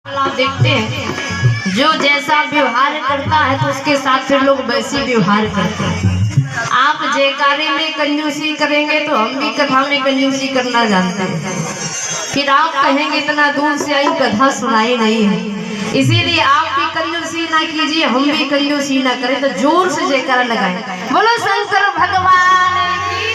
आप देखते हैं जो जैसा व्यवहार करता है तो उसके साथ फिर लोग वैसे व्यवहार करते हैं। आप जयकारे में कंजूसी करेंगे तो हम भी कथा में कंजूसी करना जानते हैं। फिर आप कहेंगे इतना दूर से आई कथा सुनाई नहीं है, इसीलिए आप भी कंजूसी ना कीजिए, हम भी कंजूसी ना करें। तो जोर से जयकारा लगाएं, बोलो शंकर भगवान की।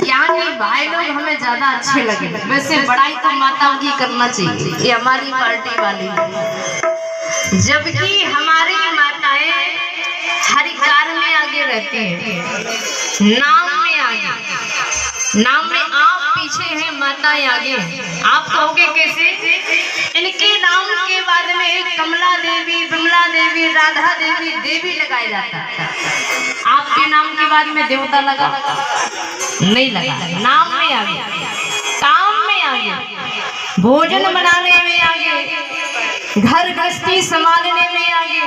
यानी भाई लोग हमें ज्यादा अच्छे लगे, वैसे बड़ाई तो माताओं की करना चाहिए, ये हमारी पार्टी वाली। जबकि हमारी माताएं हर कार्य में आगे रहती हैं, नाम में आगे, नाम में आप पीछे हैं, माताएं आगे। आप कहोगे कैसे? इनके नाम के बाद में कमला देवी, विमला देवी, राधा देवी, देवी लगाया जाता है। आपके नाम के बाद में देवता लगा नहीं लगा। नाम में आगे, काम में आगे, भोजन बनाने में आगे, घर गृहस्थी संभालने में आगे,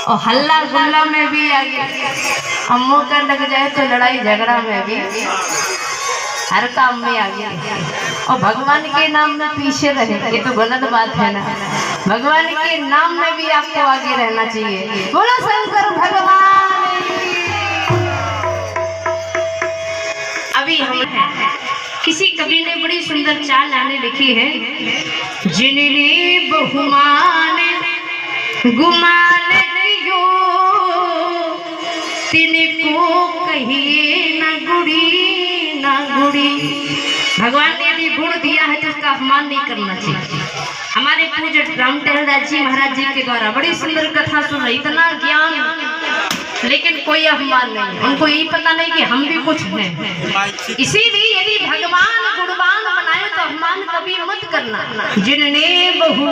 और हल्ला गुल्ला में भी आगे। अम्मों का लग जाए तो लड़ाई झगड़ा में भी, हर काम में आगे। और भगवान के नाम में पीछे रहे, ये तो गलत बात है ना। भगवान के नाम में भी आपको आगे रहना चाहिए। बोलो शंकर भगवान। अभी हम किसी कवि ने बड़ी सुंदर चाल आने लिखी है, जिनने बहुमान गुमान कियो तिनको कहिए न गुड़ी न गुड़ी। भगवान ने यदि गुण दिया है तो उसका अपमान नहीं करना चाहिए। हमारे पूज्य राम टहलदास जी महाराज जी के द्वारा बड़ी सुंदर कथा सुन रही, इतना ज्ञान लेकिन कोई अपमान नहीं। उनको यही पता नहीं कि हम भी कुछ हैं। इसीलिए यदि भगवान गुणवान बनाए तो अपमान कभी मत करना। जिनने बहु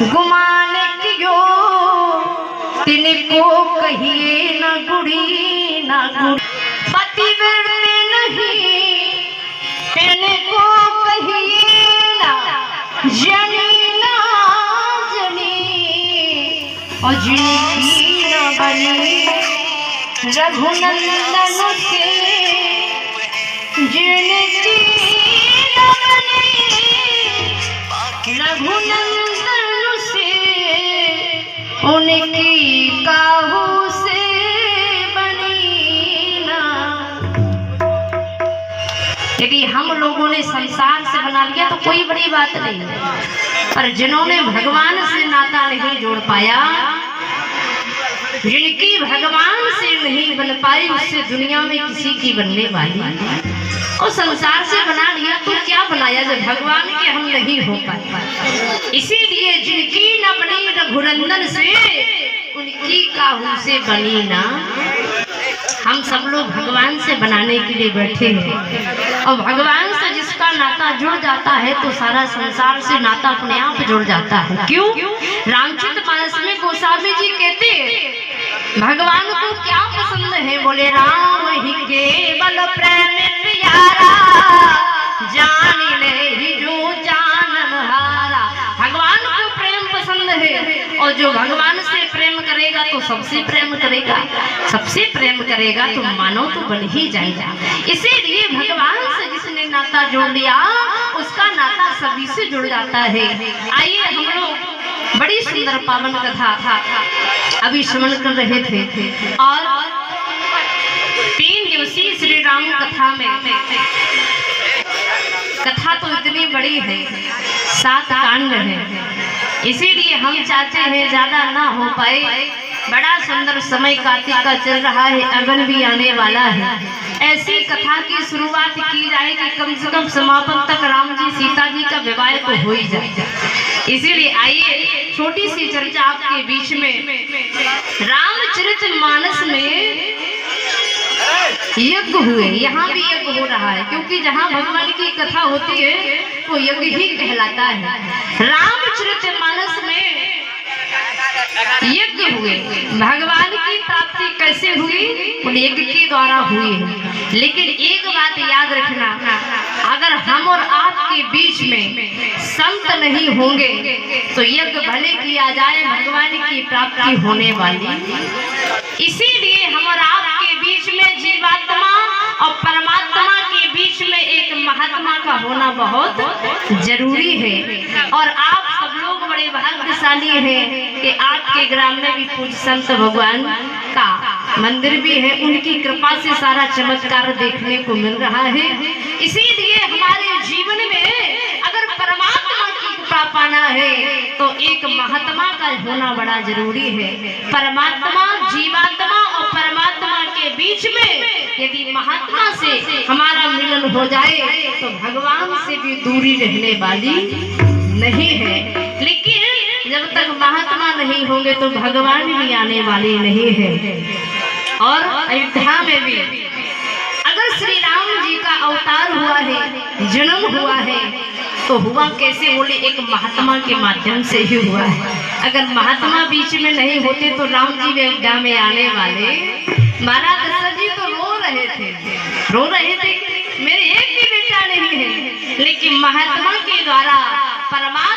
गुमान कियो तिनको कहिए न गुड़ी न गुड़ी। पतिव्रते नहीं तिनको कहिए न जनी न जनी, और जिनकी न बनी रघुनंदन से, जिनकी न बनी रघुनंदन से, उनकी काहू से बनी ना। यदि हम लोगों ने संसार से बना लिया तो कोई बड़ी बात नहीं है, पर जिन्होंने भगवान से नाता नहीं जोड़ पाया, जिनकी भगवान से नहीं बन पाई, उससे दुनिया में किसी की बनने वाली। और संसार से बना लिया तो क्या बनाया जब भगवान के हम नहीं हो पाए। इसीलिए जिनकी न बनी रघुनंदन से, उनकी काहू से बनी ना। हम सब लोग भगवान से बनाने के लिए बैठे हैं, और भगवान से जिसका नाता जुड़ जाता है तो सारा संसार से नाता अपने आप जुड़ जाता है। क्यों? रामचरितमानस में गोस्वामी जी कहते हैं भगवान को क्या पसंद है? बोले राम ही केवल प्रेम प्यारा, जान ले जो जानन हारा। भगवान को प्रेम पसंद है, और जो भगवान से प्रेम करेगा तो सबसे प्रेम करेगा, सबसे प्रेम करेगा तो मानो तो बन ही जाएगा। इसीलिए भगवान से जिसने नाता जोड़ लिया उसका नाता सभी से जुड़ जाता है। आइए हम लोग बड़ी सुंदर पावन कथा अभी श्रवण कर रहे थे, और 3 दिवसीय श्री राम कथा में कथा तो इतनी बड़ी है, 7 कांड है। इसीलिए हम चाहते हैं ज्यादा ना हो पाए। बड़ा सुंदर समय कार्तिक का चल रहा है, अगन भी आने वाला है। ऐसी कथा की शुरुआत की जाए कि कम से कम समापन तक राम जी सीता जी का विवाह तो हो ही जाए। इसीलिए आइए छोटी सी चर्चा आपके बीच में। रामचरितमानस में यज्ञ हुए, यहाँ भी यज्ञ हो रहा है, क्योंकि जहाँ भगवान की कथा होती है वो यज्ञ ही कहलाता है। रामचरितमानस में यज्ञ हुए। भगवान की प्राप्ति कैसे हुई? उन यज्ञ के द्वारा हुई है। लेकिन एक बात याद रखना, अगर हम और आपके बीच में संत नहीं होंगे तो यज्ञ भले किया जाए, भगवान की प्राप्ति होने वाली। इसीलिए हम और आपके बीच में जीवात्मा और परमात्मा के बीच में एक महात्मा का होना बहुत जरूरी है। और आप सब लोग बड़े भाग्यशाली हैं कि आपके ग्राम में भी पूज्य संत भगवान का मंदिर भी है। उनकी कृपा से सारा चमत्कार देखने को मिल रहा है। इसीलिए हमारे जीवन में अगर परमात्मा की कृपा पाना है तो एक महात्मा का होना बड़ा जरूरी है। परमात्मा, जीवात्मा और परमात्मा के बीच में यदि महात्मा से हमारा मिलन हो जाए तो भगवान से भी दूरी रहने वाली नहीं है। लेकिन जब तक महात्मा नहीं होंगे तो भगवान भी आने वाले नहीं है। और अयोध्या में भी अगर श्री राम जी का अवतार हुआ है, जन्म हुआ है, तो हुआ कैसे? बोले एक महात्मा के माध्यम से ही हुआ है। अगर महात्मा बीच में नहीं होते तो राम जी अयोध्या में आने वाले। महाराज दशरथ जी तो रो रहे थे मेरे एक भी बेटा नहीं है। लेकिन महात्मा के द्वारा, परमात्मा